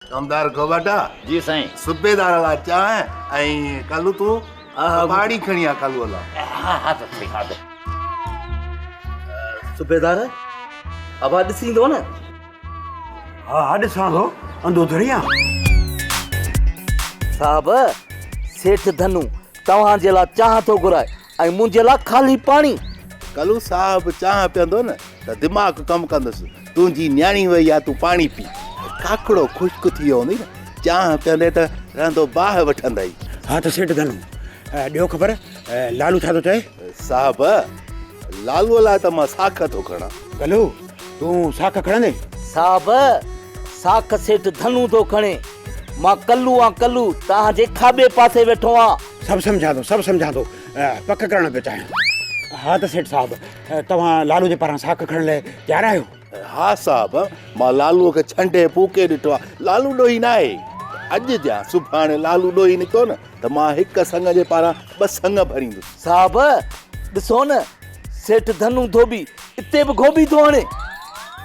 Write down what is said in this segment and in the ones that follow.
कमदार गोबाटा जी साईं। सूबेदार ला चाहे ऐं कलू तू पाड़ी खणी आ कलू ला। हाँ तो ठीक है। सूबेदार अब ॾिसींदो न? हा ॾिसां थो अंधो दरिया। साहब सेठ धनु तव्हांजे लाइ चांहि थो घुराए ऐं मुंहिंजे लाइ ख़ाली पाणी। कलू साहब चाह पियंदो न त दिमाग़ कम कंदुसि। तुंहिंजी न्याणी वई आहे, तूं पाणी पी। काकड़ो खुश्क थी वियो हूंदी न, चाह पियंदे त रहंदो बाहि वठंदई। हा त सेठ धनु ॾियो ख़बर लालू छा थो चए? साहब लालूअ लाइ त मां साख थो खणा। कलू तूं साख खणंदे? साहब साख सेठ धनु थो खणे, मां कल्लू आं कल्लू तव्हांजे खाॿे पासे वेठो आं। सभु सम्झां थो पक करणु पियो चाहियां। हा त सेठ साहब तव्हां लालू जे पारां साख खणण लाइ तयारु आहियो? हा साहब मां लालूअ खे छंडे फूके ॾिठो आहे। लालू ॾोही न आहे। अॼु जा सुभाणे लालू ॾोही निकितो न त मां हिक संग जे पारां ॿ संग भरींदुसि। साहब ॾिसो न सेठ धनु धोबी इते बि गोभी थो हणे।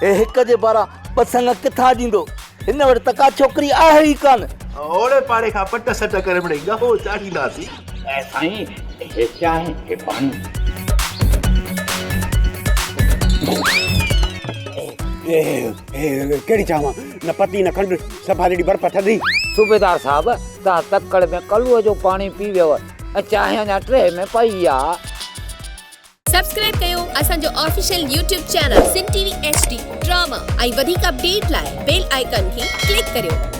हे हिक जे पारां ॿ संग किथां ॾींदो? हिन वटि त का छोकिरी आहे ई कान। ओड़े पाड़े खां पट सट करे मिड़ई गहो चाढ़ींदासीं। साईं हे चाहे हे पानी। कहिड़ी चांहि न पती न खंडु सफ़ा जहिड़ी बर्फ़ थधी। सूबेदार साहब तव्हां तकड़ में कलूअ जो पाणी पी वियो ऐं चांहि अञा ट्रे में पई आहे। सब्सक्राइब कयो असांजो official YouTube channel Singh TV HD drama ऐं वधीक अपडेट लाइ बेल आइकन खे क्लिक करियो।